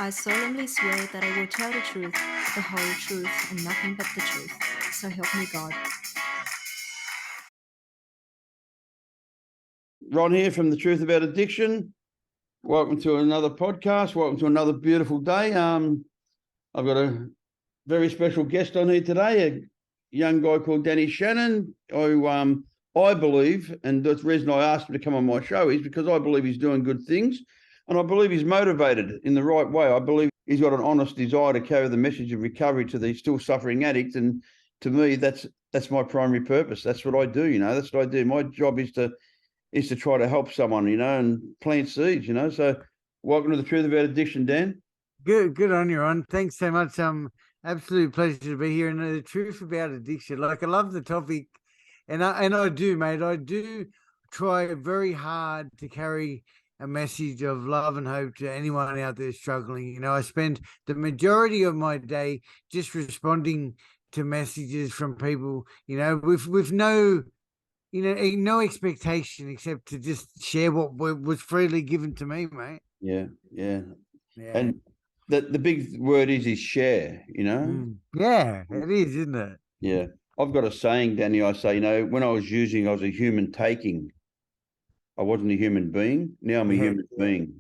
I solemnly swear that I will tell the truth, the whole truth, and nothing but the truth. So help me God. Ron here from The Truth About Addiction. Welcome to another podcast. Welcome to another beautiful day. I've got a very special guest on here today, a young guy called Shannon, who I believe, and the reason I asked him to come on my show is because I believe he's doing good things, and I believe he's motivated in the right way. I believe he's got an honest desire to carry the message of recovery to the still suffering addict, and to me, that's my primary purpose. That's what I do. That's what I do. My job is to try to help someone, and plant seeds. So, welcome to The Truth About Addiction, Dan. Good on you, Ron. Thanks so much. Absolute pleasure to be here. And the truth about addiction, like I love the topic, and I do, mate. I do try very hard to carry a message of love and hope to anyone out there struggling. I spend the majority of my day just responding to messages from people, with no, no expectation except to just share what was freely given to me, mate. Yeah. And the big word is share, Yeah, it is, isn't it? Yeah. I've got a saying, Danny. I say, when I was using, I was a human taking. I wasn't a human being. Now I'm a human being,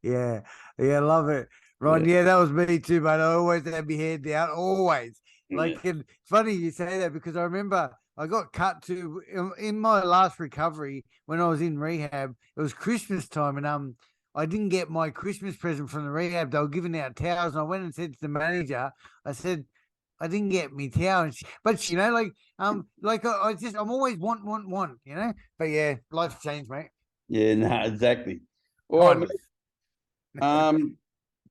Yeah, love it. Ron, yeah, that was me too, mate. I always had my head down, always. And funny you say that, because I remember I got cut to in my last recovery when I was in rehab. It was Christmas time, and I didn't get my Christmas present from the rehab. They were giving out towels, and I went and said to the manager, I said, I didn't get me towel. But I'm always want, But yeah, life's changed, mate. Yeah, no, exactly. All right, mate.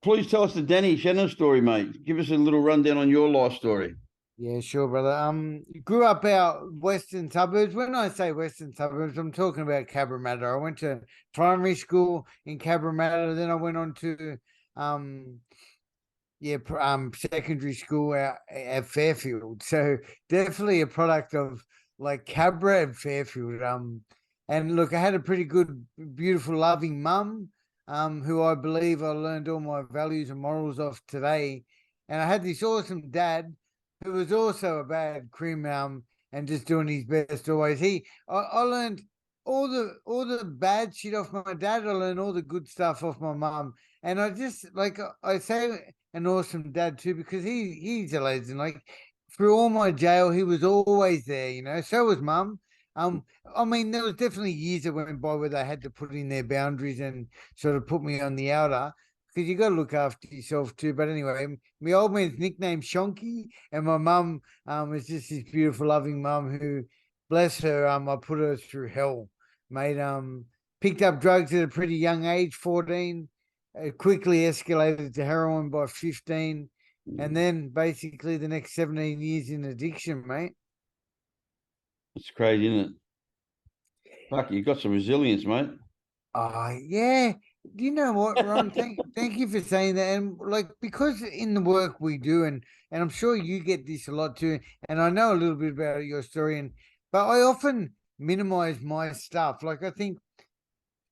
Please tell us the Danny Shannon story, mate. Give us a little rundown on your life story. Yeah, sure, brother. Grew up out western suburbs. When I say western suburbs, I'm talking about Cabramatta. I went to primary school in Cabramatta, then I went on to secondary school at Fairfield. So definitely a product of like Cabra and Fairfield. And look, I had a pretty good, beautiful, loving mum, who I believe I learned all my values and morals of today. And I had this awesome dad who was also a bad crim, and just doing his best always. I learned all the bad shit off my dad. I learned all the good stuff off my mum. And I just, I say an awesome dad too, because he's a legend. Like, through all my jail, he was always there, so was mum. I mean, there was definitely years that went by where they had to put in their boundaries and sort of put me on the outer, because you got to look after yourself too. But anyway, my old man's nicknamed Shonky, and my mum was just this beautiful, loving mum who, bless her, I put her through hell, mate. Picked up drugs at a pretty young age, 14. Quickly escalated to heroin by 15, and then basically the next 17 years in addiction, mate. It's crazy, isn't it? Fuck, you got some resilience, mate. Yeah. You know what, Ron? Thank you for saying that. And because in the work we do, and I'm sure you get this a lot too, and I know a little bit about your story, but I often minimize my stuff. I think,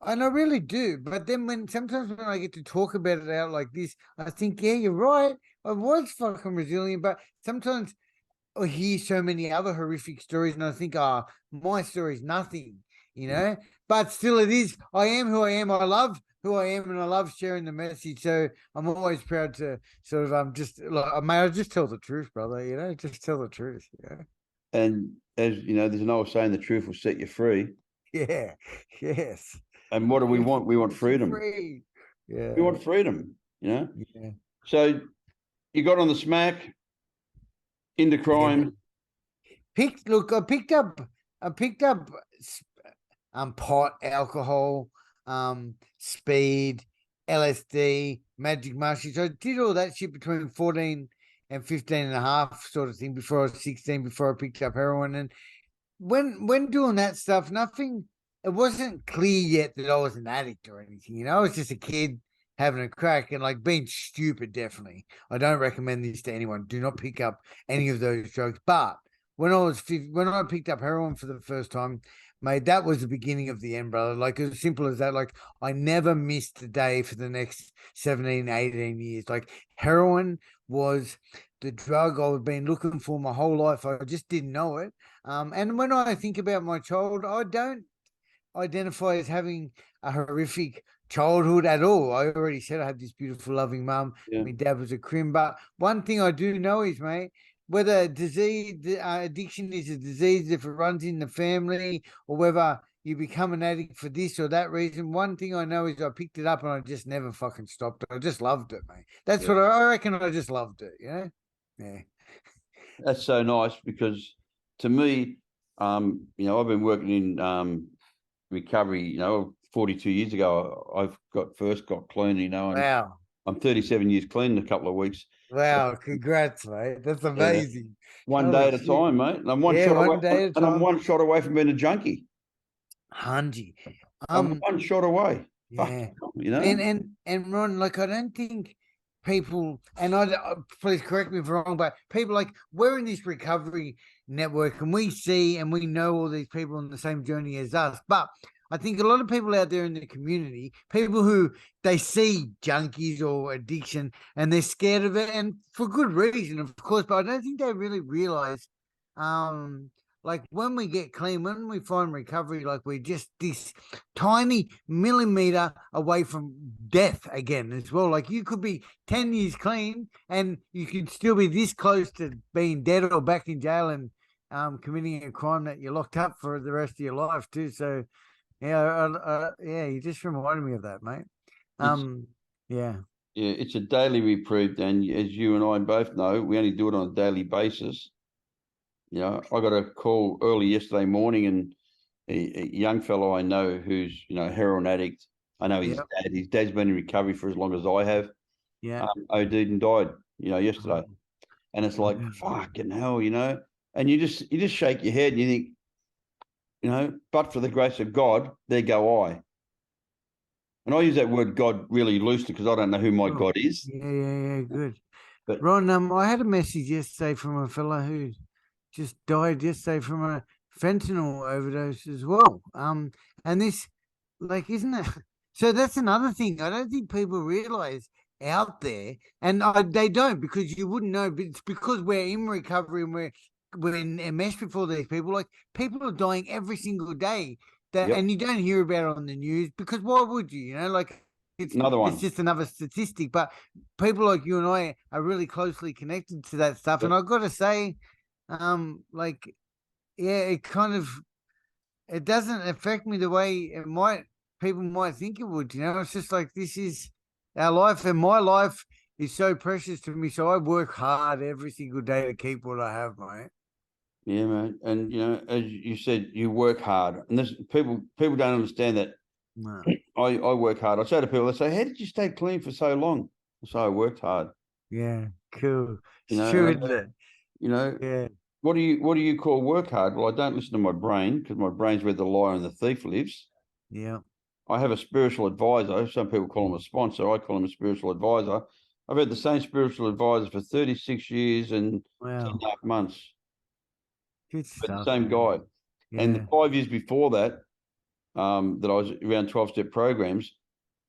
and I really do. But then sometimes when I get to talk about it out like this, I think, yeah, you're right. I was fucking resilient, but sometimes I hear so many other horrific stories, and I think, my story's nothing, But still, it is. I am who I am. I love who I am, and I love sharing the message. So I'm always proud to sort of I just tell the truth, brother. Just tell the truth. Yeah. And as you know, there's an old saying: the truth will set you free. Yeah. Yes. And what do we want? We want freedom. Free. Yeah. We want freedom. Yeah. So you got on the smack, into crime. I picked up pot, alcohol, speed, LSD, magic mushrooms. So I did all that shit between 14 and 15 and a half sort of thing before I was 16, before I picked up heroin. And when doing that stuff, it wasn't clear yet that I was an addict or anything. I was just a kid having a crack and being stupid. Definitely. I don't recommend this to anyone. Do not pick up any of those drugs. But when I picked up heroin for the first time, mate, that was the beginning of the end, brother. Like, as simple as that. Like, I never missed a day for the next 17, 18 years. Like, heroin was the drug I've been looking for my whole life. I just didn't know it. And when I think about my child, I don't identify as having a horrific childhood at all. I already said I had this beautiful, loving mum. Yeah. My dad was a crim. But one thing I do know is, mate, whether addiction is a disease, if it runs in the family, or whether you become an addict for this or that reason, one thing I know is I picked it up and I just never fucking stopped it. I just loved it, mate. That's Yeah. what I reckon. I just loved it, you know? Yeah. That's so nice because to me, you know, I've been working in recovery, you know, 42 years ago, I've first got clean, you know, and Wow. I'm 37 years clean in a couple of weeks. Wow. Congrats, mate. That's amazing. One Holy day at a shit. time, mate. And I'm one Yeah, shot one away, day at a and I'm time. one shot away from being a junkie. Hanji. I'm one shot away. Yeah. Fuck, you know. And Ron, like, I don't think people, and please correct me if I'm wrong, but people, like, we're in this recovery network and we see and we know all these people on the same journey as us. But I think a lot of people out there in the community, people who they see junkies or addiction and they're scared of it, and for good reason, of course, but I don't think they really realize, like, when we get clean, when we find recovery, like, we're just this tiny millimeter away from death again as well. Like, you could be 10 years clean and you could still be this close to being dead or back in jail and committing a crime that you're locked up for the rest of your life too. So yeah, you just reminded me of that, mate. Yeah. Yeah, it's a daily reprieve, and as you and I both know, we only do it on a daily basis. You know, I got a call early yesterday morning, and a young fellow I know who's, you know, heroin addict. I know his Yep. dad. His dad's been in recovery for as long as I have. Yeah. OD'd and died, you know, yesterday. Oh, And it's like, yeah. fucking hell, you know. And you just shake your head and you think, you know, but for the grace of God, there go I. And I use that word God really loosely because I don't know who my God is. Yeah, good. But Ron, I had a message yesterday from a fella who just died yesterday from a fentanyl overdose as well. And this, like, isn't it? So that's another thing. I don't think people realize out there, and they don't, because you wouldn't know. But it's because we're in recovery and we're enmeshed before these people. Like, people are dying every single day. That, yep, and you don't hear about it on the news because why would you? You know, like, another it's one. just another statistic. But people like you and I are really closely connected to that stuff. Yep. And I've got to say, like, yeah, it doesn't affect me the way people might think it would. You know, it's just like, this is our life, and my life is so precious to me. So I work hard every single day to keep what I have, mate. Yeah, man. And you know, as you said, you work hard. And this people don't understand that. No. I work hard. I say to people, they say, how did you stay clean for so long? I say, I worked hard. Yeah, cool. You It's know, true, isn't it? you know, Yeah, what do you call work hard? Well, I don't listen to my brain because my brain's where the liar and the thief lives. yeah. I have a spiritual advisor. Some people call him a sponsor. I call him a spiritual advisor. I've had the same spiritual advisor for 36 years and 10 Wow, and a half months. good But the stuff, same man. guy. And Yeah, the 5 years before that, that I was around 12-step programs,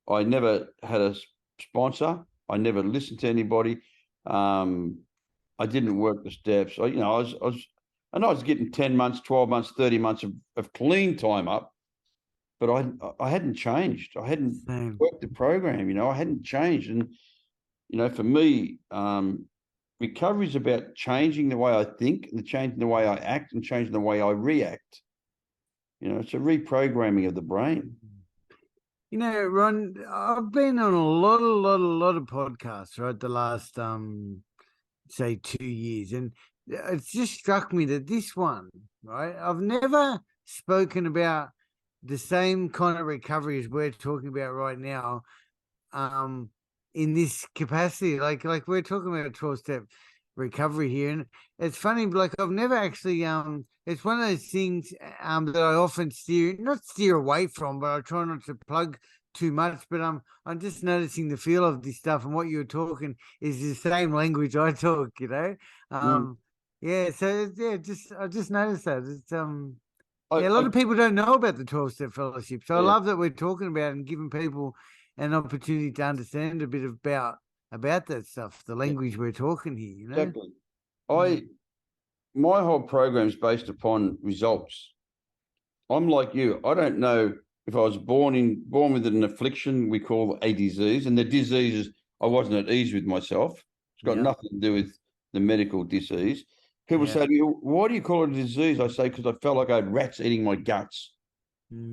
I never had a sponsor. I never listened to anybody. I didn't work the steps. I was getting 10 months, 12 months, 30 months of clean time up, but I hadn't changed. I hadn't same. worked the program, you know, I hadn't changed. And, you know, for me, recovery is about changing the way I think and changing the way I act and changing the way I react. You know, it's a reprogramming of the brain. You know, Ron, I've been on a lot of podcasts, right? The last say 2 years, and it's just struck me that this one, right? I've never spoken about the same kind of recovery as we're talking about right now, in this capacity. Like we're talking about 12-step recovery here, and it's funny, like, I've never actually it's one of those things that I often not steer away from, but I try not to plug too much. But I'm just noticing the feel of this stuff, and what you're talking is the same language I talk, you know. Mm. Yeah, so yeah, I just noticed that it's Yeah, a lot of people don't know about the 12-step fellowship. So I Yeah. love that we're talking about and giving people an opportunity to understand a bit about that stuff, the language we're talking here, you know? Exactly. My whole program is based upon results. I'm like you. I don't know if I was born with an affliction we call a disease, and the disease is I wasn't at ease with myself. It's got nothing to do with the medical disease. People say to me, "Why do you call it a disease?" I say, "Because I felt like I had rats eating my guts."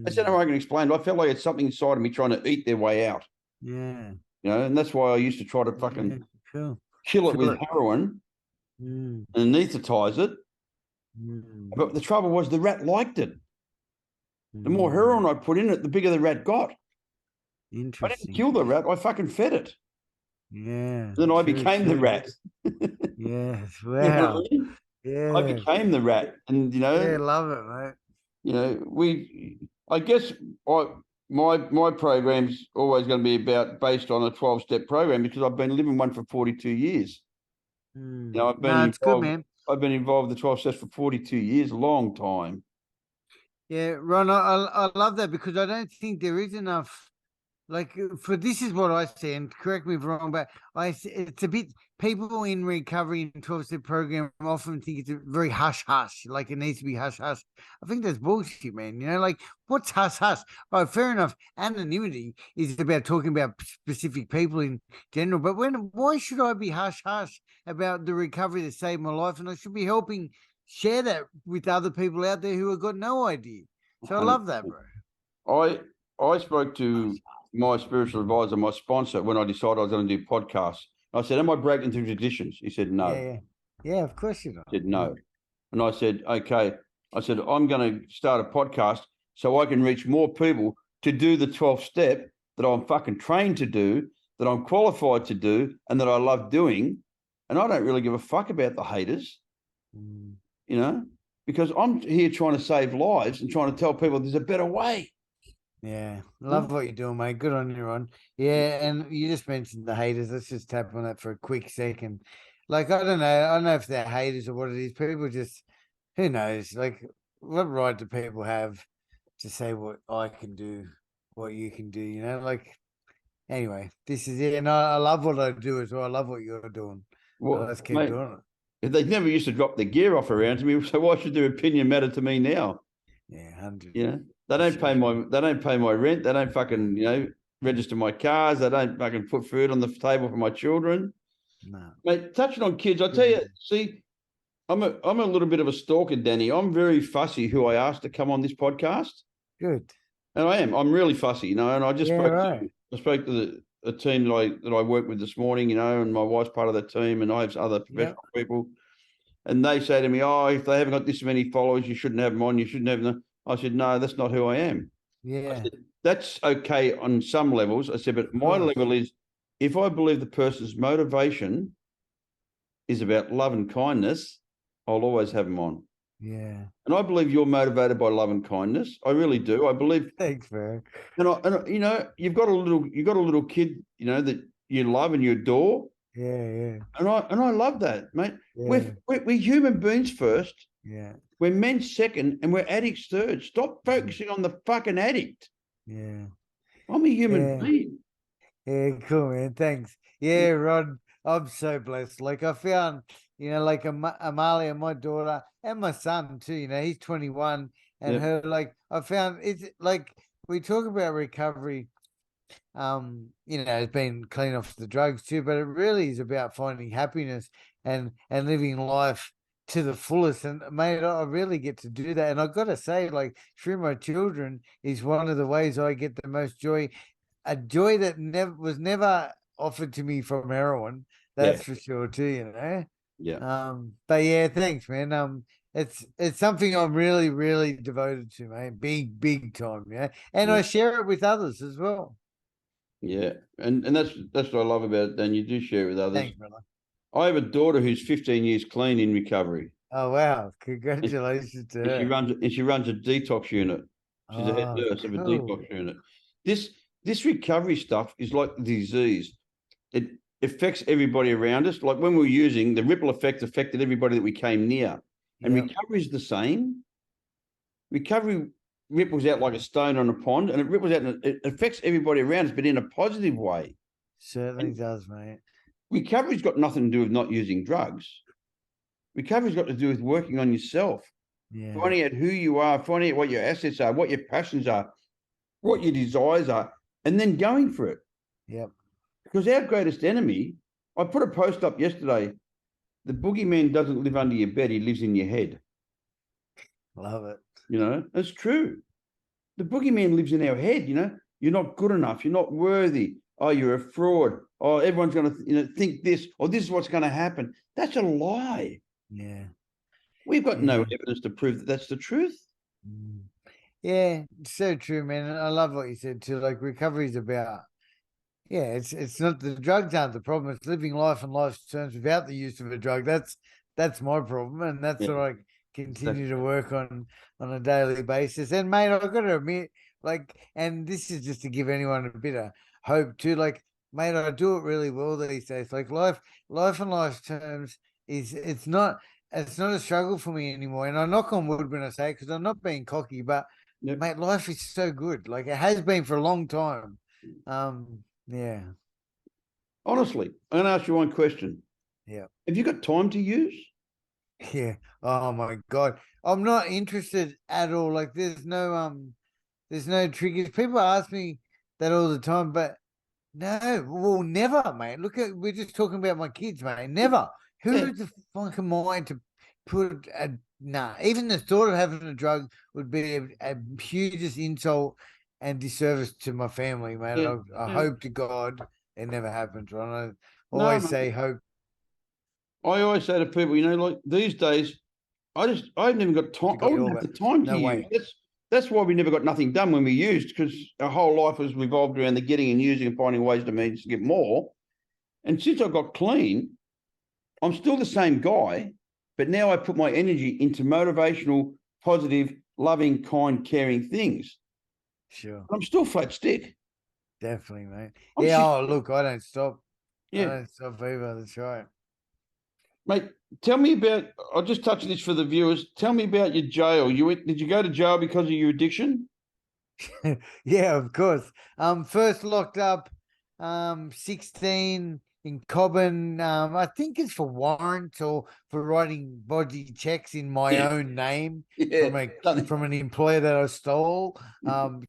I said, "How I can explain it? I felt like it's something inside of me trying to eat their way out." Yeah. You know, and that's why I used to try to fucking Cool. kill it with heroin and anesthetize it. But the trouble was the rat liked it. The more heroin I put in it, the bigger the rat got. I didn't kill the rat. I fucking fed it. Yeah. Then I became the rat. Yes. Wow. You know what I mean? Yeah. I became the rat. And, you know, Yeah, love it, mate. you know, I guess my program's always going to be based on a 12-step program because I've been living one for 42 years. You know, It's good, man. I've been involved in the 12 steps for 42 years, a long time. Yeah, Ron, I love that because I don't think there is enough. Like for this is what I see, and correct me if I'm wrong, but it's a bit people in recovery in 12-step program often think it's a very hush hush, like it needs to be hush hush. I think that's bullshit, man. You know, like what's hush hush? Oh, fair enough. Anonymity is about talking about specific people in general, but why should I be hush hush about the recovery that saved my life? And I should be helping share that with other people out there who have got no idea. So I love that, bro. I spoke to my spiritual advisor, my sponsor, when I decided I was going to do podcasts. I said, "Am I breaking through traditions?" He said, "No." Yeah, of course you are. I said, "No." And I said, "Okay." I said, "I'm going to start a podcast so I can reach more people to do the 12th step that I'm fucking trained to do, that I'm qualified to do, and that I love doing. And I don't really give a fuck about the haters, you know, because I'm here trying to save lives and trying to tell people there's a better way." Yeah, love what you're doing, mate. Good on you, Ron. Yeah, and you just mentioned the haters. Let's just tap on that for a quick second. Like, I don't know. I don't know if they're haters or what it is. People just, who knows? Like, what right do people have to say what I can do, what you can do? You know, like, anyway, this is it. And I love what I do as well. I love what you're doing. So let's keep doing it. They never used to drop their gear off around to me, so why should their opinion matter to me now? Yeah, 100. You know, they don't pay my rent. They don't fucking, you know, register my cars. They don't fucking put food on the table for my children. No. Mate, touching on kids, I tell you, see, I'm a little bit of a stalker, Danny. I'm very fussy who I ask to come on this podcast. Good. And I am. I'm really fussy, you know, and I just spoke to the team that I work with this morning, you know, and my wife's part of that team, and I have other professional people. And they say to me, "Oh, if they haven't got this many followers, you shouldn't have them on. You shouldn't have them." I said, "No, that's not who I am." Yeah. I said, "That's okay on some levels." I said, "But my level is if I believe the person's motivation is about love and kindness, I'll always have them on." Yeah. And I believe you're motivated by love and kindness. I really do. I believe. Thanks, man. And you know, you've got a little kid, you know, that you love and you adore. Yeah. And I love that, mate. Yeah. We're human beings first. Yeah. We're men second, and we're addicts third. Stop focusing on the fucking addict. Yeah. I'm a human being. Yeah, cool, man. Thanks. Yeah, Rod, I'm so blessed. Like I found, you know, like Amalia, my daughter, and my son too. You know, he's 21, and her. Like I found it's like we talk about recovery. You know, it's been clean off the drugs too, but it really is about finding happiness and living life to the fullest. And mate, I really get to do that. And I've got to say, like through my children is one of the ways I get the most joy, a joy that was never offered to me from heroin. That's for sure too, you know? Yeah. But yeah, thanks, man. It's something I'm really, really devoted to, mate. Big time, yeah. And I share it with others as well. Yeah, and that's what I love about it. Then you do share it with others. Thanks, brother. I have a daughter who's 15 years clean in recovery. Oh wow! Congratulations to her. She runs a detox unit. She's a head nurse of a detox unit. This recovery stuff is like the disease. It affects everybody around us. Like when we were using, the ripple effect affected everybody that we came near. And recovery is the same. Recovery ripples out like a stone on a pond, and it ripples out and it affects everybody around us, but in a positive way. Certainly does, mate. Recovery's got nothing to do with not using drugs. Recovery's got to do with working on yourself, Yeah. finding out who you are, finding out what your assets are, what your passions are, what your desires are, and then going for it. Yep. Because our greatest enemy, I put a post up yesterday, the boogeyman doesn't live under your bed, he lives in your head. Love it. You know, it's true. The boogeyman lives in our head, you know. You're not good enough, you're not worthy. Oh, you're a fraud. Oh, everyone's going to think this, or this is what's going to happen. That's a lie. Yeah. We've got no evidence to prove that that's the truth. Mm. Yeah, it's so true, man. And I love what you said too. Like recovery is about, it's not the drugs aren't the problem. It's living life on life's terms without the use of a drug. That's my problem, and that's Yeah. what I continue to work on a daily basis. And mate, I've got to admit, like, and this is just to give anyone a bit of hope too. Like, mate, I do it really well these days. Like life on life's terms it's not a struggle for me anymore. And I knock on wood when I say it because I'm not being cocky, but Yep. mate, life is so good. Like it has been for a long time. Yeah. Honestly, I'm going to ask you one question. Yeah. Have you got time to use? Yeah. Oh my God. I'm not interested at all. Like there's no triggers. People ask me that all the time, but no, well, never, mate. We're just talking about my kids, mate. Never. Who the fuck am I to put a nah? Even the thought of having a drug would be a hugest insult and disservice to my family, mate. Yeah. I hope to God it never happens. Right? I No, always say hope. I always say to people, you know, like these days, I haven't even got time. I wouldn't have the time to No use. way. That's why we never got nothing done when we used, because our whole life was revolved around the getting and using and finding ways to get more. And since I got clean, I'm still the same guy, but now I put my energy into motivational, positive, loving, kind, caring things. Sure. I'm still flat stick. Definitely, mate. I'm Yeah, sick. oh look, I don't stop. I Yeah. don't stop either. That's right. Mate, tell me about, I'll just touch this for the viewers. Tell me about your jail. Did you go to jail because of your addiction? Yeah, of course. First locked up, 16 in Cobham. I think it's for warrants or for writing body checks in my own name from an employer that I stole.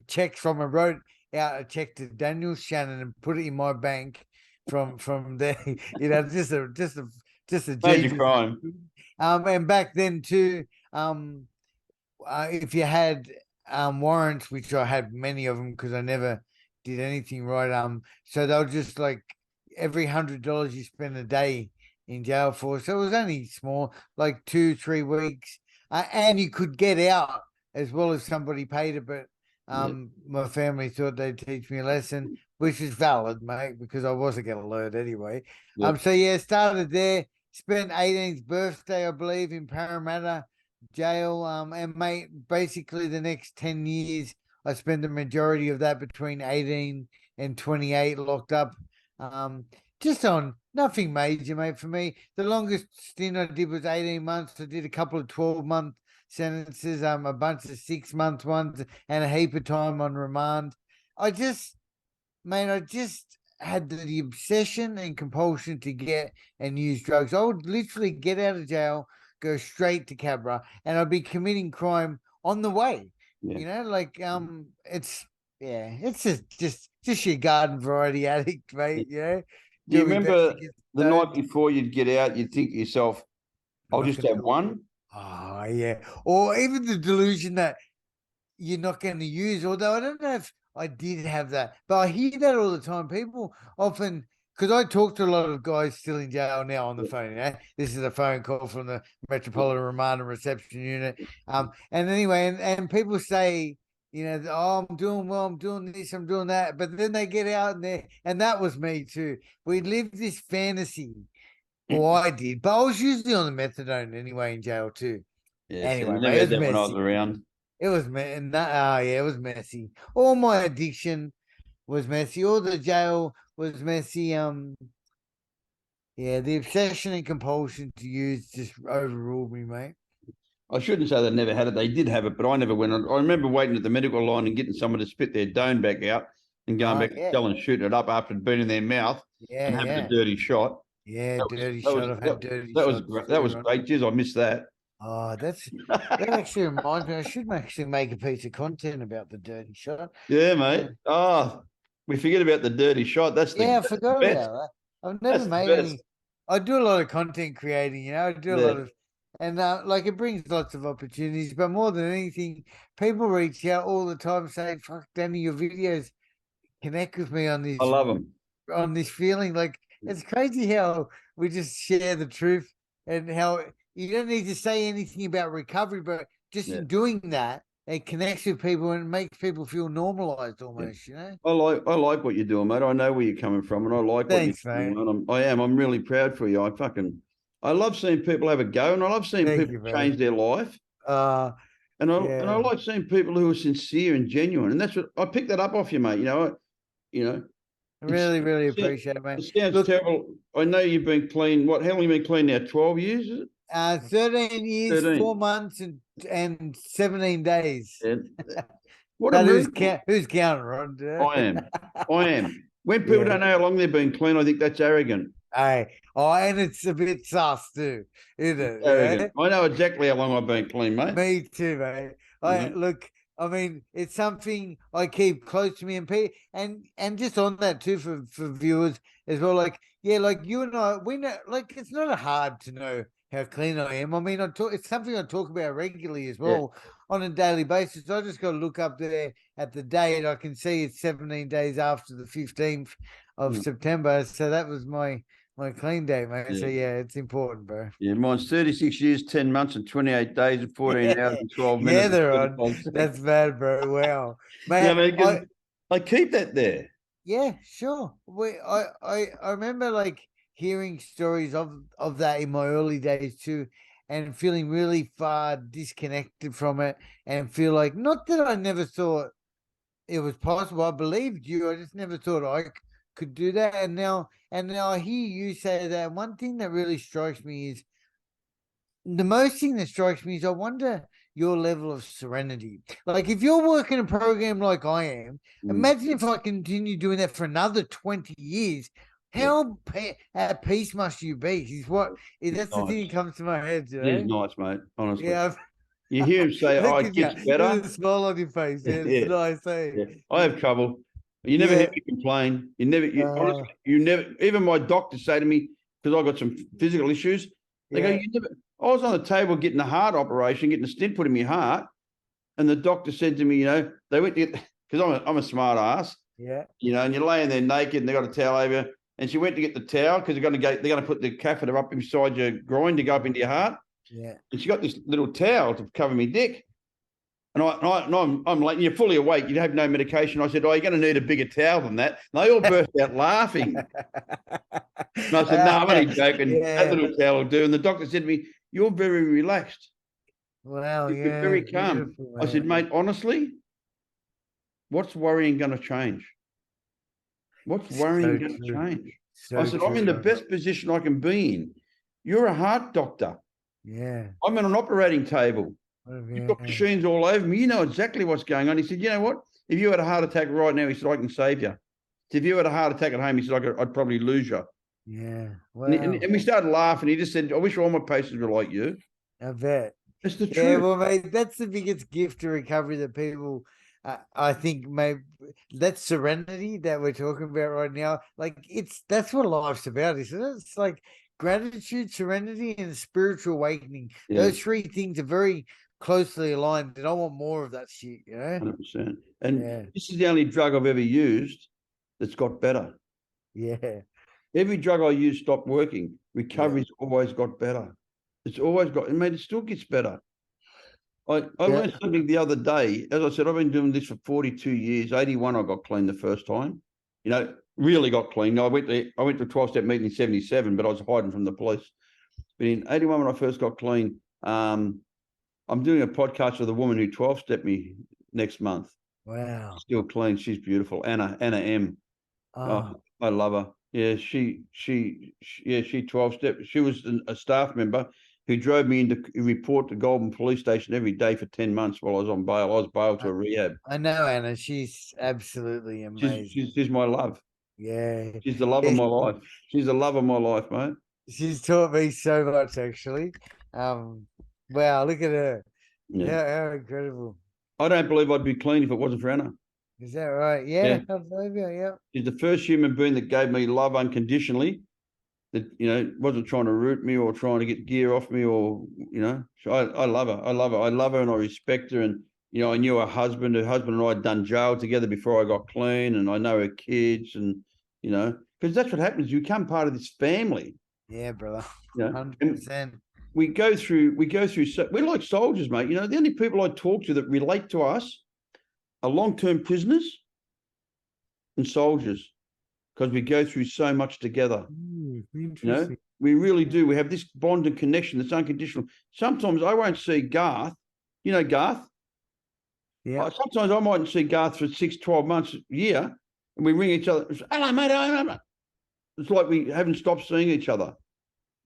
Checks from I wrote out a check to Daniel Shannon and put it in my bank from there. You know, just a Major Jesus. crime. And back then too, if you had warrants, which I had many of them because I never did anything right. So they'll just like every $100 you spend a day in jail for. So it was only small, like 2-3 weeks, and you could get out as well if somebody paid it. But my family thought they'd teach me a lesson, which is valid, mate, because I wasn't going to learn anyway. So yeah, started there. Spent 18th birthday, I believe, in Parramatta jail. And mate, basically the next 10 years, I spent the majority of that between 18 and 28 locked up. Just on nothing major, mate, for me. The longest stint I did was 18 months. I did a couple of 12-month sentences, a bunch of 6-month ones, and a heap of time on remand. I just had the obsession and compulsion to get and use drugs. I would literally get out of jail, go straight to Cabra, and I'd be committing crime on the way. Yeah. You know, like it's just your garden variety addict, mate. You know. Do you remember the night before you'd get out, you'd think to yourself, I'll just have one? Oh yeah. Or even the delusion that you're not going to use, although I don't know if I did have that, but I hear that all the time. People often, because I talk to a lot of guys still in jail now on the phone. You know? This is a phone call from the Metropolitan Remand and Reception Unit. And anyway, and people say, you know, oh, I'm doing well, I'm doing this, I'm doing that. But then they get out in there, and that was me too. We lived this fantasy. Well, I did, but I was usually on the methadone anyway in jail too. Yeah, anyway, never had that when I was around. It was it was messy. All my addiction was messy. All the jail was messy. Yeah, the obsession and compulsion to use just overruled me, mate. I shouldn't say they never had it. They did have it, but I never went on. I remember waiting at the medical line and getting someone to spit their dome back out and going back to yeah. cell and shooting it up after it been in their mouth Yeah, and having yeah. a dirty shot. Yeah, That dirty that shot. I've had dirty that was shots great. That too, was right? great. Jeez, I missed that. Oh, that actually reminds me. I should actually make a piece of content about the dirty shot. Yeah, mate. Oh, we forget about the dirty shot. That's the, Yeah, I that's the forgot best. about that. I've never That's the made best. any. I do a lot of content creating, you know. I do a Yeah. lot of, and like it brings lots of opportunities. But more than anything, people reach out all the time saying, "Fuck, Danny, your videos connect with me I love them. on this feeling." Like it's crazy how we just share the truth and how you don't need to say anything about recovery, but just Yeah. in doing that, it connects with people and makes people feel normalized almost, you know? I like what you're doing, mate. I know where you're coming from, and I like Thanks, what you're mate. doing. I'm really proud for you. I love seeing people have a go, and I love seeing Thank people you, change their life. Uh And I yeah. like seeing people who are sincere and genuine, and that's what I picked that up off you, mate. You know, I really, really appreciate it, it mate. sounds Look, terrible. I know you've been clean. How long have you been clean now? 12 years, is it? 13 years, 13. 4 months, and 17 days. Yeah. What a But move. who's counting, Rod? I am. I am. When people Yeah. don't know how long they've been clean, I think that's arrogant. Hey, oh, and it's a bit sus too, isn't it? Arrogant. I know exactly how long I've been clean, mate. Me too, mate. Look, I mean, it's something I keep close to me and just on that too for viewers as well. Like, yeah, like you and I, we know, like it's not hard to know how clean I am. I mean, it's something I talk about regularly as well on a daily basis. I just got to look up there at the date. I can see it's 17 days after the 15th of September. So that was my clean day, mate. Yeah. So yeah, it's important, bro. Yeah, mine's 36 years, 10 months, and 28 days, and 14 hours, and 12 minutes. Yeah, they're on. That's bad, bro. Wow, Yeah, man. man, I keep that there. Yeah, sure. I remember like hearing stories of that in my early days too, and feeling really far disconnected from it, and feel like not that I never thought it was possible. I believed you. I just never thought I could do that. And now I hear you say that. One thing that really strikes me is the most thing that strikes me is I wonder your level of serenity. Like if you're working a program like I am, imagine if I continue doing that for another 20 years. How at peace must you be? That's the thing that comes to my head. You know? He's nice, mate. Honestly. Yeah. You hear him say, "Oh, it gets better." With a smile on your face. Yeah, it's nice. Yeah. I have trouble. You never hear me complain. Honestly, you never. Even my doctors say to me, because I've got some physical issues, they go, "You never." I was on the table getting a heart operation, getting a stent put in my heart, and the doctor said to me, they went to get, because I'm a smart ass. Yeah. And you're laying there naked, and they got a towel over, and she went to get the towel because they're going to put the catheter up inside your groin to go up into your heart. Yeah. And she got this little towel to cover me dick. And I'm like, you're fully awake. You have no medication. I said, "Oh, you're going to need a bigger towel than that." And they all burst out laughing. And I said, "No, I'm only joking. Yeah. That little towel will do." And the doctor said to me, "You're very relaxed. Wow, You're very calm." I said, "Mate, honestly, what's worrying going to change? What's worrying going to change?" I said, "I'm in the best position I can be in. You're a heart doctor. Yeah. I'm on an operating table. You've got machines all over me. You know exactly what's going on." He said, "You know what? If you had a heart attack right now," he said, "I can save you. If you had a heart attack at home," he said, "I'd probably lose you." Yeah. Wow. And we started laughing. He just said, "I wish all my patients were like you." I bet. It's the truth. Yeah, well, mate, that's the biggest gift to recovery that people, I think, maybe that serenity that we're talking about right now. Like, that's what life's about, isn't it? It's like gratitude, serenity, and spiritual awakening. Yeah. Those three things are very closely aligned, and I want more of that shit, 100%. And this is the only drug I've ever used that's got better. Yeah. Every drug I used stopped working. Recovery's always got better. It's always got, and mate, it still gets better. I learned something the other day. As I said, I've been doing this for 42 years. 81, I got clean the first time. Really got clean. I went to a 12-step meeting in 77, but I was hiding from the police. But in 81, when I first got clean, I'm doing a podcast with a woman who 12-stepped me next month. Wow. Still clean. She's beautiful. Anna M. Oh, I love her. Yeah, she 12-step. She was a staff member. who drove me into report to Goulburn Police Station every day for 10 months while I was on bail. I was bailed to a rehab. I know Anna. She's absolutely amazing. She's my love. Yeah. She's the love of my life. She's the love of my life, mate. She's taught me so much, actually. Wow, look at her. Yeah. How incredible. I don't believe I'd be clean if it wasn't for Anna. Is that right? Yeah, I believe you. Yeah. She's the first human being that gave me love unconditionally. That, you know, wasn't trying to root me or trying to get gear off me or, you know. So I love her. I love her. I love her and I respect her. And, you know, I knew her husband. Her husband and I had done jail together before I got clean. And I know her kids and, you know, because that's what happens. You become part of this family. Yeah, brother. You know? 100%. We go through, so we're like soldiers, mate. You know, the only people I talk to that relate to us are long-term prisoners and soldiers, because we go through so much together. Interesting. You know, we really do. We have this bond and connection that's unconditional. Sometimes I won't see Garth. You know Garth? Yeah. Sometimes I mightn't see Garth for 6, 12 months, a year, and we ring each other. Hello, mate. Hello, mate. It's like we haven't stopped seeing each other.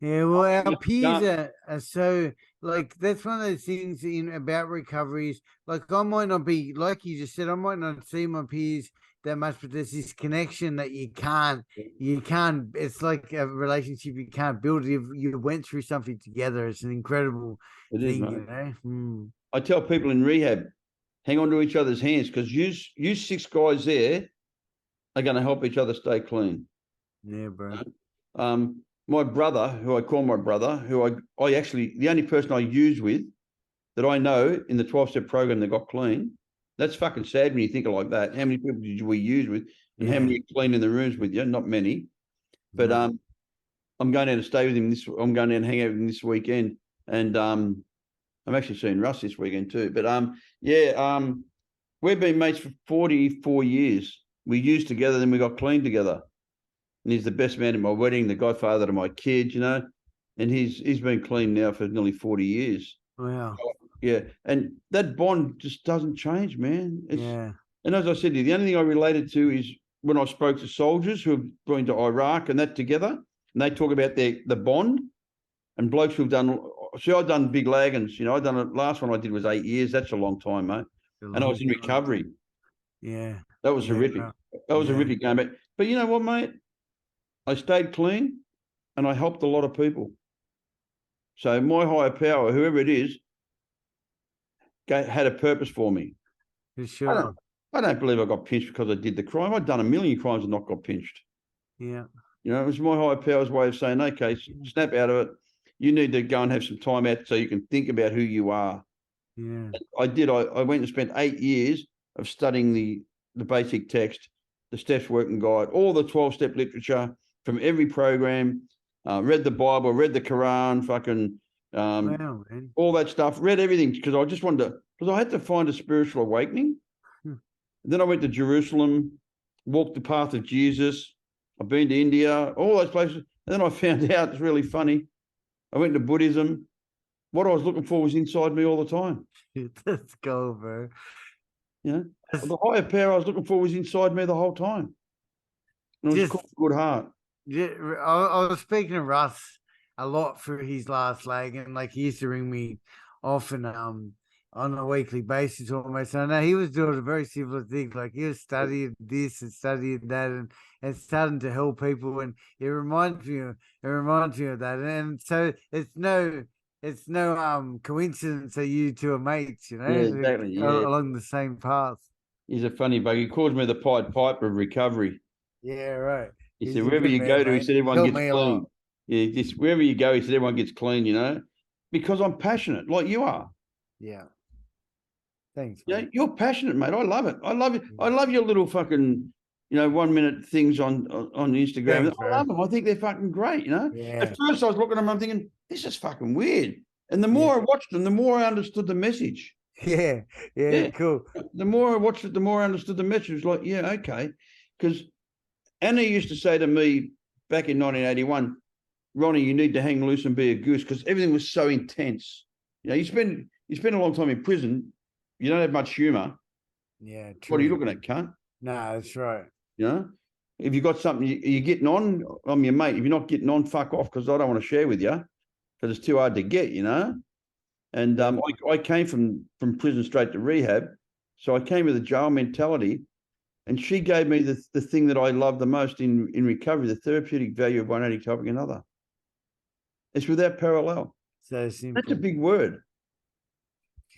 Yeah, well, our peers are so, like, that's one of those things about recoveries. Like, I might not be, like you just said, I might not see my peers that much, but there's this connection that you can't, it's like a relationship you can't build if you went through something together. It's an incredible thing, you know? I tell people in rehab, hang on to each other's hands, because you 6 guys there are going to help each other stay clean. Yeah, bro. My brother, who I call my brother, who I actually, the only person I use with that I know in the 12-step program that got clean, that's fucking sad when you think of like that. How many people did we use with, and how many are clean in the rooms with you? Not many. But I'm going down to stay with him I'm going down and hang out with him this weekend. And I'm actually seeing Russ this weekend too. But we've been mates for 44 years. We used together, then we got clean together. And he's the best man at my wedding, the godfather to my kids, you know, and he's been clean now for nearly 40 years. Wow. Yeah. And that bond just doesn't change, man. Yeah. And as I said to you, the only thing I related to is when I spoke to soldiers who have been to Iraq and that together, and they talk about the bond, and blokes who've done, see, I've done big lagons, you know, last one I did was 8 years. That's a long time, mate. And I was in recovery. Yeah. That was horrific. That was a horrific game. But you know what, mate? I stayed clean and I helped a lot of people. So my higher power, whoever it is, had a purpose for me. For sure. I don't believe I got pinched because I did the crime. I'd done a million crimes and not got pinched. Yeah. You know, it was my higher power's way of saying, okay, snap out of it. You need to go and have some time out so you can think about who you are. Yeah. I did. I went and spent 8 years of studying the basic text, the Steps Working Guide, all the 12-step literature from every program, read the Bible, read the Quran, fucking Wow, man. all that stuff, read everything because I just wanted to, because I had to find a spiritual awakening. Then I went to Jerusalem, walked the path of Jesus. I've been to India, all those places. And then I found out, it's really funny, I went to Buddhism. What I was looking for was inside me all the time. Let's go, bro. You know, the higher power I was looking for was inside me the whole time. And it was called good heart. Yeah, I was speaking to Russ a lot for his last leg, and like he used to ring me often on a weekly basis almost. And I know he was doing a very similar thing, like he was studying this and studying that and starting to help people, and it reminds me of that. And so it's no coincidence that you two are mates, you know, exactly, along the same path. He's a funny bug. He calls me the Pied Piper of recovery. Yeah, right. He said, wherever you go to, he said, everyone gets clean. Yeah, just wherever you go, he said, everyone gets clean, you know, because I'm passionate like you are. Yeah. Thanks. Yeah, you're passionate, mate. I love it. I love it. I love your little fucking, 1 minute things on Instagram. Thanks, I love them. I think they're fucking great, you know. Yeah. At first I was looking at them, I'm thinking, this is fucking weird. And the more I watched them, the more I understood the message. Yeah, cool. The more I watched it, the more I understood the message. It was like, yeah, okay. Because Anna used to say to me back in 1981, Ronnie, you need to hang loose and be a goose, because everything was so intense. You know, you spend a long time in prison, you don't have much humor. Yeah, true. What are you looking at, cunt? No, that's right. You know, if you got something, you're getting on, I'm your mate. If you're not getting on, fuck off, because I don't want to share with you. because it's too hard to get, you know. And I came from prison straight to rehab, so I came with a jail mentality, and she gave me the thing that I love the most in recovery: the therapeutic value of one addict helping another. It's without parallel. So simple. That's a big word.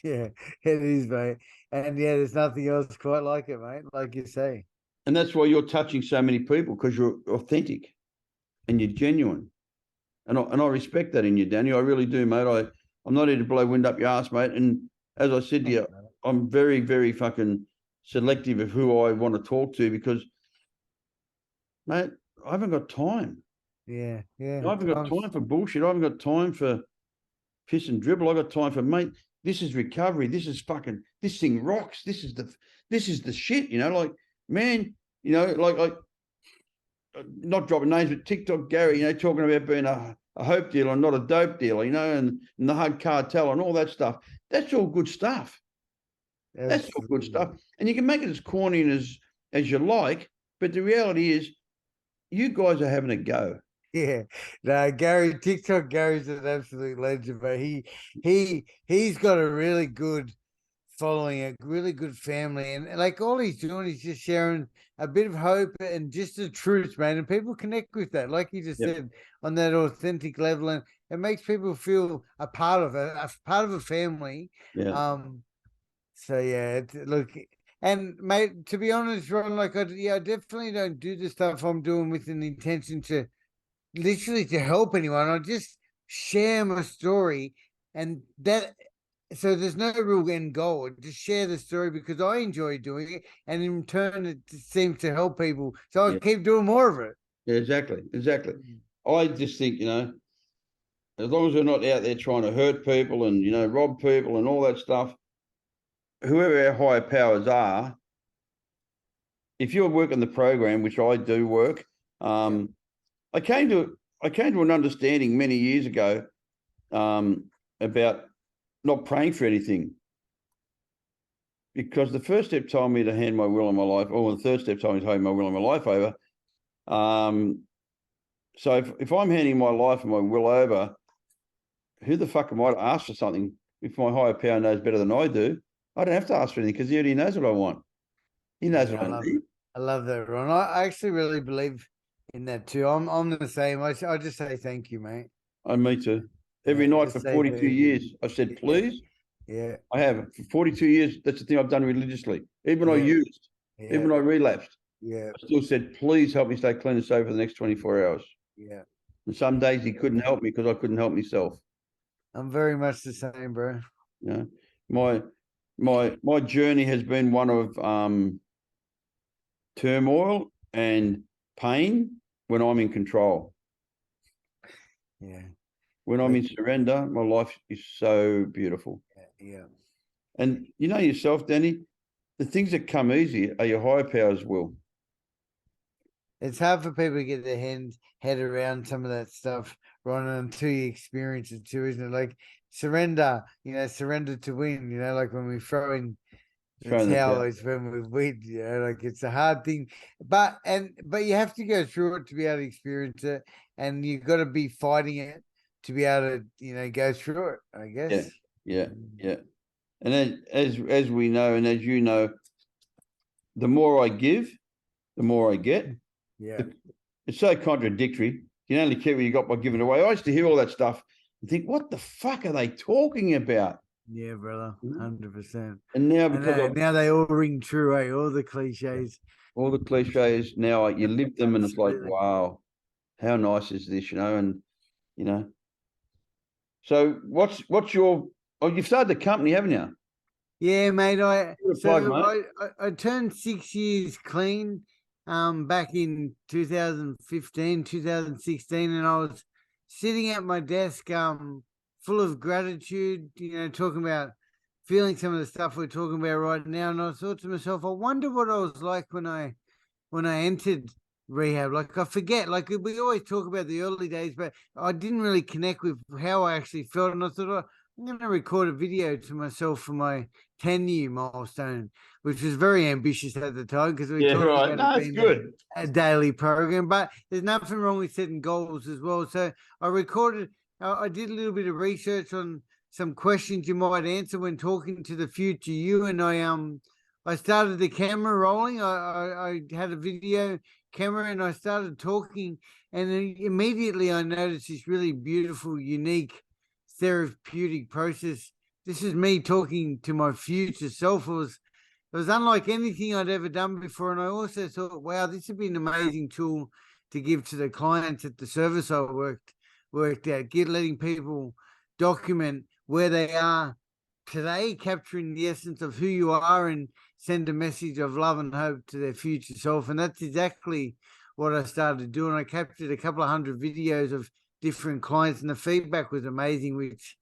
Yeah, it is, mate. And yeah, there's nothing else quite like it, mate. Like you say. And that's why you're touching so many people, because you're authentic and you're genuine. And I respect that in you, Danny. I really do, mate. I'm not here to blow wind up your ass, mate. And as I said to you, I'm very, very fucking selective of who I want to talk to, because, mate, I haven't got time. Yeah. I haven't got time for bullshit. I haven't got time for piss and dribble. I got time for, mate, this is recovery. This is fucking, this thing rocks. This is the shit, you know, like, man, you know, like not dropping names, but TikTok Gary, you know, talking about being a hope dealer, not a dope dealer, you know, and the hug cartel and all that stuff. That's all good stuff. That's all good stuff. And you can make it as corny and as you like, but the reality is you guys are having a go. Yeah. No, TikTok Gary's an absolute legend, but he's got a really good following, a really good family, and like all he's doing is just sharing a bit of hope and just the truth, man, and people connect with that, like you just said, on that authentic level, and it makes people feel a part of a family. So yeah, look, and mate, to be honest, Ron, like I definitely don't do the stuff I'm doing with an intention to literally to help anyone. I just share my story, and that, so there's no real end goal. Just share the story because I enjoy doing it, and in turn, it seems to help people. So I keep doing more of it. Yeah, exactly. I just think, you know, as long as we're not out there trying to hurt people and, you know, rob people and all that stuff, whoever our higher powers are, if you're working the program, which I do work, I came to an understanding many years ago about not praying for anything, because the first step told me to hand my will and my life, or the third step told me to hand my will and my life over. So if I'm handing my life and my will over, who the fuck am I to ask for something if my higher power knows better than I do? I don't have to ask for anything because he already knows what I want. He knows what I need. I love that, Ron. I actually really believe in that too. I'm the same. I just say thank you, mate. Me too. Every night for 42 years, I've said, please. Yeah. I have. For 42 years, that's the thing I've done religiously. Even I used, even I relapsed. Yeah. I still said, please help me stay clean and sober for the next 24 hours. Yeah. And some days he couldn't help me because I couldn't help myself. I'm very much the same, bro. You know, my journey has been one of turmoil and pain when I'm in control. Yeah. When I'm in surrender, my life is so beautiful. Yeah. And you know yourself, Danny, the things that come easy are your higher powers will. It's hard for people to get their head around some of that stuff, Ron, until you experience it too, isn't it? Like surrender, surrender to win, like when we throw in the towel is when we win, like it's a hard thing. But you have to go through it to be able to experience it, and you've got to be fighting it to be able to, go through it, I guess. Yeah. And then as we know, and as you know, the more I give, the more I get. Yeah. It's so contradictory. You only care what you got by giving it away. I used to hear all that stuff and think, what the fuck are they talking about? Yeah, brother, 100%. And now now they all ring true, eh? All the cliches. All the cliches. Now you live them, and it's like, wow, how nice is this, And So what's your? Oh, you've started the company, haven't you? Yeah, mate. I turned 6 years clean. Back in 2015, 2016, and I was sitting at my desk, full of gratitude, talking about feeling some of the stuff we're talking about right now. And I thought to myself, I wonder what I was like when I entered rehab. Like I forget, like we always talk about the early days, but I didn't really connect with how I actually felt. And I thought, I'm going to record a video to myself for my 10-year milestone, which was very ambitious at the time because we talked about it being a daily program. But there's nothing wrong with setting goals as well. So I recorded I did a little bit of research on some questions you might answer when talking to the future you, and I started the camera rolling. I had a video camera and I started talking, and then immediately I noticed this really beautiful, unique therapeutic process. This is me talking to my future self. It was unlike anything I'd ever done before. And I also thought, wow, this would be an amazing tool to give to the clients at the service I worked at, letting people document where they are today, capturing the essence of who you are, and send a message of love and hope to their future self. And that's exactly what I started doing. I captured a couple of hundred videos of different clients, and the feedback was amazing, which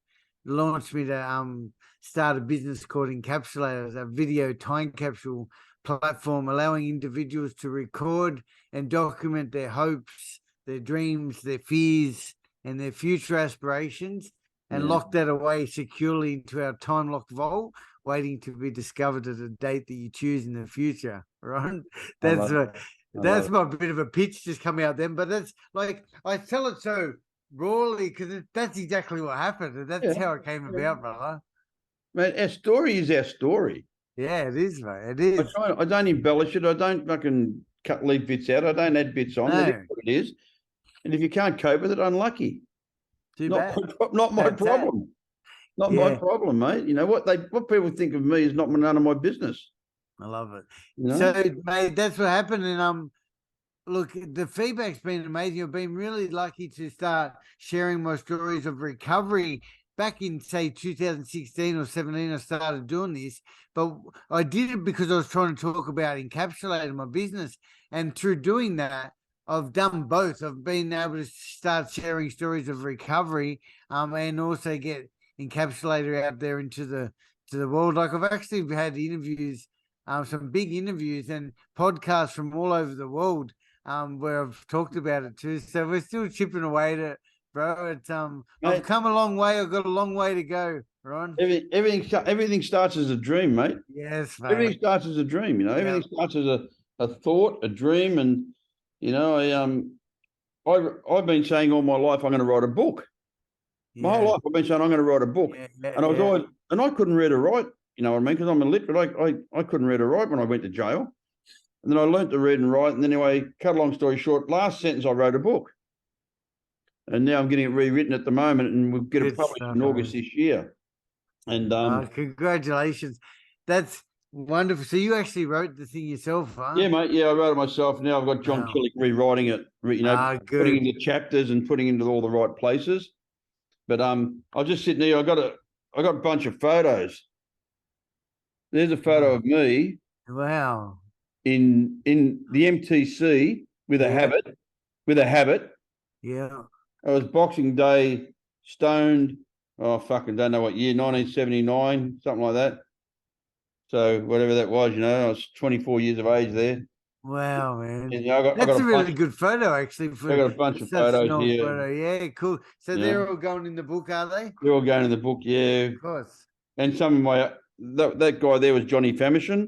launched me to start a business called Encapsulator, a video time capsule platform allowing individuals to record and document their hopes, their dreams, their fears, and their future aspirations, and lock that away securely into our time locked vault, waiting to be discovered at a date that you choose in the future. Right? That's my bit of a pitch just come out then. But that's like, I tell it so rawly because that's exactly what happened, and that's how it came about, brother. Man, our story is our story. Yeah, it is, mate. It is. I don't embellish it. I don't fucking leave bits out. I don't add bits on. No. It is what it is. And if you can't cope with it, unlucky. Too not bad. Not my problem. Not my problem, mate. You know what people think of me is none of my business. I love it. You know? So, mate, that's what happened. And look, the feedback's been amazing. I've been really lucky to start sharing my stories of recovery. Back in, say, 2016 or 17, I started doing this, but I did it because I was trying to talk about encapsulating my business. And through doing that, I've done both. I've been able to start sharing stories of recovery, and also get Encapsulator out there into the world. Like, I've actually had interviews, some big interviews and podcasts from all over the world, where I've talked about it too. So we're still chipping away at it, bro. It's I've come a long way. I've got a long way to go, Ron. Everything starts as a dream, mate. Yes, mate. Everything starts as a dream. You know, everything starts as a thought, a dream, and you know, I've been saying all my life I'm going to write a book. My whole life I've been saying I'm going to write a book, and I was always, and I couldn't read or write. You know what I mean? Because I'm illiterate. I couldn't read or write when I went to jail, and then I learned to read and write. And anyway, cut a long story short, last sentence I wrote a book, and now I'm getting it rewritten at the moment, and we'll get it published in August this year. And congratulations, that's wonderful. So you actually wrote the thing yourself, huh? Yeah, mate. Yeah, I wrote it myself. Now I've got John Killick rewriting it. You know, putting into chapters and putting into all the right places. But I'll just sit there. I got a bunch of photos. There's a photo of me. Wow. In the MTC with a habit. Yeah. I was Boxing Day, stoned. Oh, fucking don't know what year, 1979, something like that. So whatever that was, you know, I was 24 years of age there. Wow, man. And, you know, that's a really good photo, actually. I got a bunch of photos here. Photo. Yeah, cool. So they're all going in the book, are they? They're all going in the book, yeah. Of course. And some of my that guy there was Johnny Famishon.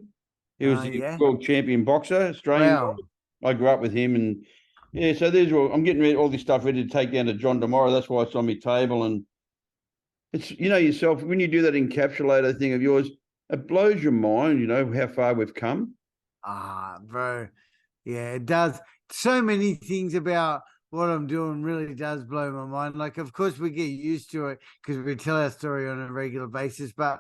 He was the world champion boxer, Australian. Wow. I grew up with him, and yeah. So these were. I'm getting all this stuff ready to take down to John tomorrow. That's why it's on my table, and it's yourself when you do that encapsulator thing of yours. It blows your mind, you know, how far we've come. Bro. Yeah, it does. So many things about what I'm doing really does blow my mind. Like, of course, we get used to it because we tell our story on a regular basis. But,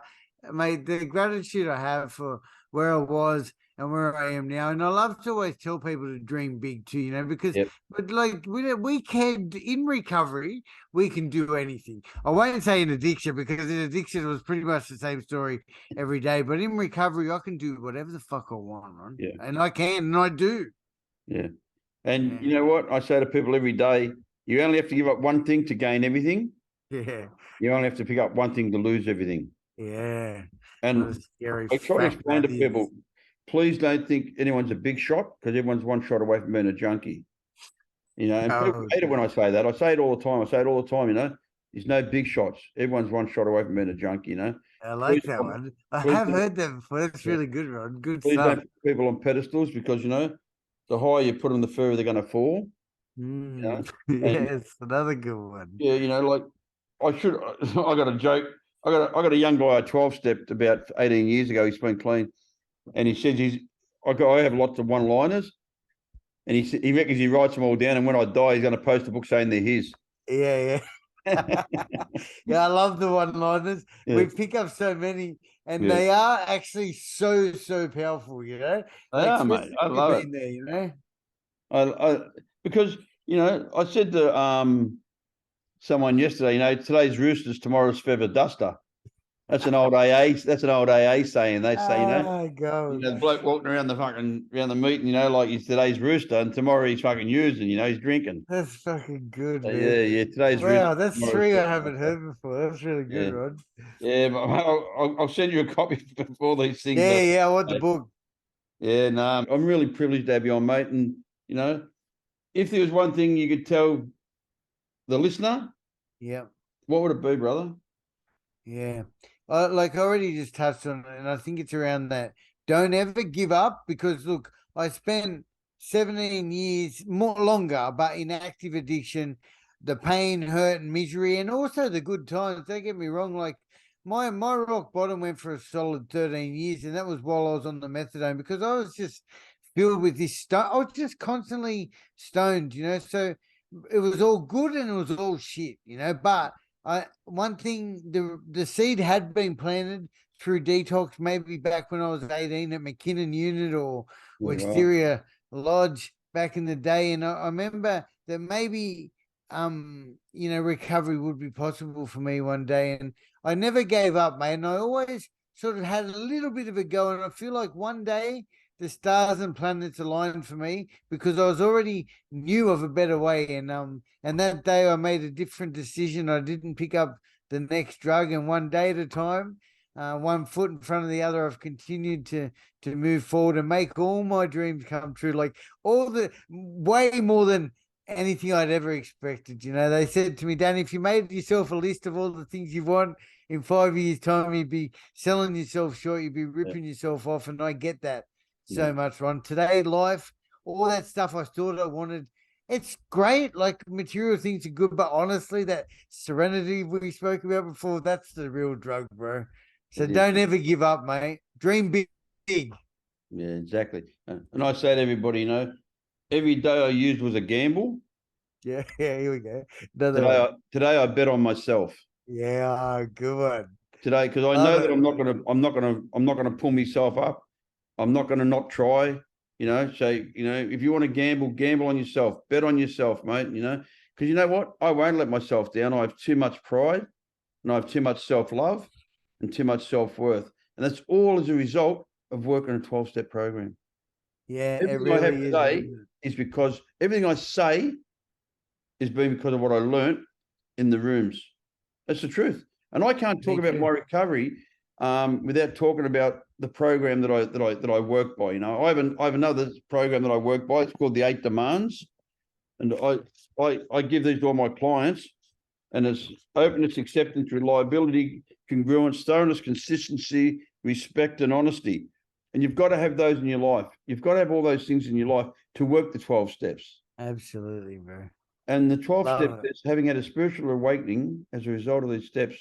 mate, the gratitude I have for where I was and where I am now. And I love to always tell people to dream big too, you know, because but like we can, in recovery, we can do anything. I won't say in addiction, because in addiction it was pretty much the same story every day. But in recovery, I can do whatever the fuck I want, Ron. Yeah. And I can, and I do. Yeah. And you know what? I say to people every day, you only have to give up one thing to gain everything. Yeah. You only have to pick up one thing to lose everything. Yeah. And I try to explain to people, please don't think anyone's a big shot, because everyone's one shot away from being a junkie. You know, and people hate it when I say that. I say it all the time. You know, there's no big shots. Everyone's one shot away from being a junkie, you know. I like that one. I have heard that before. That's really good, Ron. Good stuff. Please don't put people on pedestals, because, you know, the higher you put them, the further they're going to fall. You know? Yes, another good one. Yeah, you know, like I should. I got a joke. I got a young guy I 12-stepped about 18 years ago. He's been clean, and he says I have lots of one-liners, and he reckons he writes them all down, and when I die, he's going to post a book saying they're his. Yeah. Yeah, I love the one-liners. Yeah. We pick up so many, and Yeah. they are actually so powerful. You know, They are, mate. I love it. There, you know, because I said to someone yesterday, today's roosters, tomorrow's feather duster. That's an old AA. That's an old AA saying. They say, the bloke walking around the meeting, like he's today's rooster, and tomorrow he's fucking using. He's drinking. That's fucking good, man. Yeah. Today's rooster. Wow, that's three I haven't heard before. That's really good, Rod. Yeah, but I'll send you a copy of all these things. Yeah, I want the book. Yeah, no, I'm really privileged to have you on, mate. And if there was one thing you could tell the listener, what would it be, brother? Yeah. Like I already just touched on it, and I think it's around that. Don't ever give up, because look, I spent 17 years longer, but in active addiction, the pain, hurt, and misery, and also the good times. Don't get me wrong, like my rock bottom went for a solid 13 years, and that was while I was on the methadone, because I was just filled with this I was just constantly stoned, so it was all good and it was all shit, but one thing, the seed had been planted through detox, maybe back when I was 18 at McKinnon Unit or Exterior Lodge back in the day. And I remember that maybe, recovery would be possible for me one day. And I never gave up, mate. And I always sort of had a little bit of a go. And I feel like one day the stars and planets aligned for me, because I was already knew of a better way. And that day I made a different decision. I didn't pick up the next drug, and one day at a time, one foot in front of the other, I've continued to move forward and make all my dreams come true. Like way more than anything I'd ever expected. They said to me, Danny, if you made yourself a list of all the things you want, in 5 years' time, you'd be selling yourself short, you'd be ripping yourself off. And I get that so much, Ron. Today, life, all that stuff I thought I wanted, it's great. Like, material things are good, but honestly, that serenity we spoke about before, that's the real drug, bro. So don't ever give up, mate. Dream big. Yeah, exactly. And I say to everybody, every day I used was a gamble. Yeah, here we go. Today I bet on myself. Yeah, good one. Today, because I know that I'm not gonna pull myself up. I'm not going to not try, So, if you want to gamble on yourself, bet on yourself, mate, because you know what? I won't let myself down. I have too much pride, and I have too much self-love and too much self-worth. And that's all as a result of working a 12-step program. Yeah, everything I have today is because everything I say is because of what I learned in the rooms. That's the truth. And I can't talk about my recovery without talking about the program that I work by. I have another program that I work by. It's called the 8 Demands, and I give these to all my clients. And it's openness, acceptance, reliability, congruence, thoroughness, consistency, respect, and honesty. And you've got to have those in your life. You've got to have all those things in your life to work the 12 steps. Absolutely, bro. And the 12 steps is having had a spiritual awakening as a result of these steps.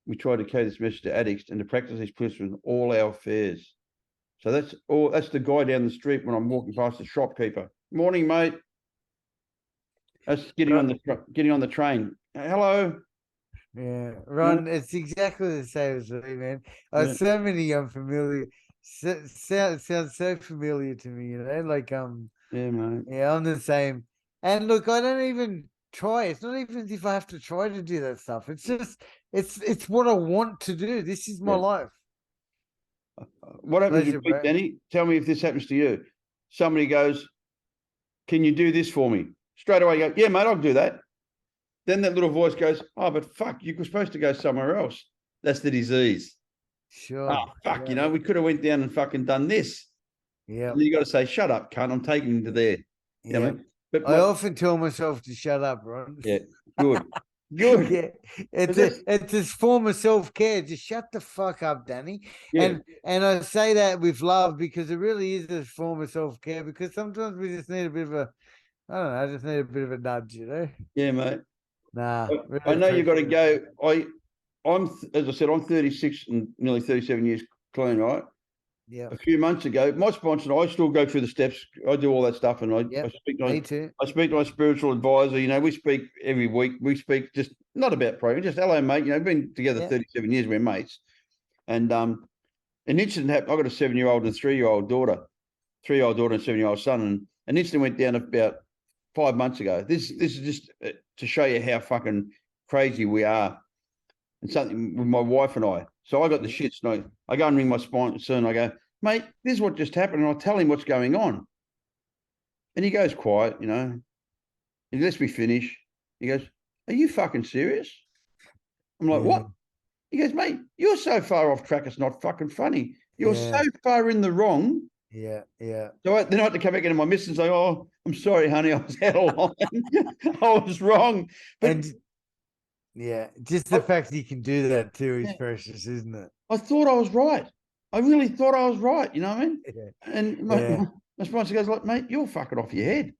We try to carry this message to addicts and to practice these principles in all our affairs. So that's the guy down the street when I'm walking past the shopkeeper. Morning, mate. That's getting on the train. Hello. Yeah, Ron, it's exactly the same as me, man. So many unfamiliar sounds so familiar to me, like yeah, mate. Yeah, I'm the same. And look, I don't even try. It's not even as if I have to try to do that stuff. It's just it's what I want to do. This is my life. What happens to you, Danny? Tell me if this happens to you. Somebody goes, "Can you do this for me?" Straight away, you go, "Yeah, mate, I'll do that." Then that little voice goes, "Oh, but fuck, you were supposed to go somewhere else." That's the disease. Sure. Oh, fuck, we could have went down and fucking done this. Yeah. You got to say, "Shut up, cunt, I'm taking you to there." Yeah. Mate? But I often tell myself to shut up, Ron. Yeah, good. Good. Yeah. It's a form of self-care. Just shut the fuck up, Danny. Yeah. And I say that with love, because it really is a form of self-care, because sometimes we just need a bit of a, I don't know, I just need a bit of a nudge, Yeah, mate. Nah, really I know you've got to appreciate go. As I said, I'm 36 and nearly 37 years clean, right? Yeah. A few months ago, my sponsor, I still go through the steps. I do all that stuff, and I speak to Me too. I speak to my spiritual advisor. You know, we speak every week. We speak just not about program, just hello, mate. You know, been together 37 years. We're mates, and an incident happened. I got a 7-year-old and a 3-year-old daughter, 3-year-old daughter and 7-year-old son, and an incident went down about 5 months ago. This is just to show you how fucking crazy we are, and something with my wife and I. So I got the shits. And I go and ring my sponsor and I go, mate, this is what just happened. And I'll tell him what's going on. And he goes quiet, you know. He lets me finish. He goes, are you fucking serious? I'm like, what? He goes, mate, you're so far off track, it's not fucking funny. You're so far in the wrong. Yeah, yeah. So then I had to come back into my missus and say, oh, I'm sorry, honey, I was out of line. I was wrong. But just the fact that you can do that too is precious, isn't it? I thought I was right. I really thought I was right. You know what I mean? And my sponsor goes like, mate, you're fucking off your head.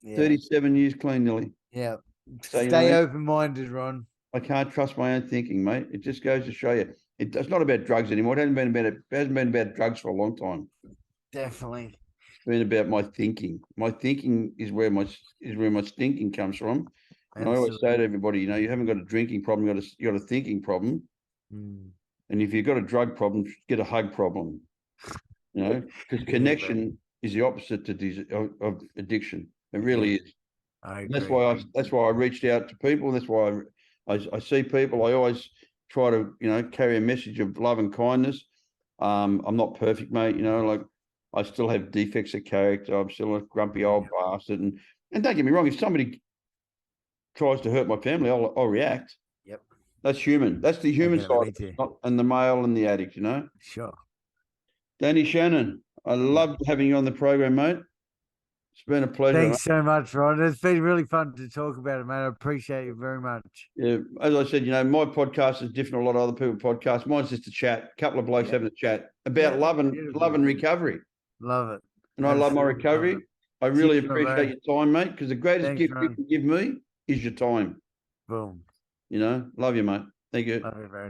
37 years clean nearly. Yeah. So, Stay open-minded, Ron. I can't trust my own thinking, mate. It just goes to show you. It's not about drugs anymore. It hasn't been about drugs for a long time. Definitely. It's been about my thinking. My thinking is where my thinking comes from. And I always say to everybody, you know, you haven't got a drinking problem, you got a thinking problem. And if you've got a drug problem, get a hug problem. You know, because connection is the opposite of addiction. It really is. That's why I reached out to people. That's why I see people. I always try to, you know, carry a message of love and kindness. I'm not perfect, mate. You know, like I still have defects of character. I'm still a grumpy old bastard. And don't get me wrong, if somebody tries to hurt my family, I'll react. Yep. That's human. That's the human side, and the male and the addict, you know? Sure. Danny Shannon, I loved having you on the program, mate. It's been a pleasure. Thanks so much, Ron. It's been really fun to talk about it, mate. I appreciate you very much. Yeah, as I said, you know, my podcast is different to a lot of other people's podcasts. Mine's just a chat, a couple of blokes having a chat about love and recovery. Love it. And I love my recovery. I really appreciate your time, mate, because the greatest gift you can give me is your time. Boom. You know, love you, mate. Thank you. Love you, bro.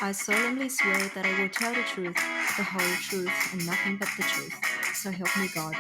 I solemnly swear that I will tell the truth, the whole truth, and nothing but the truth. So help me God.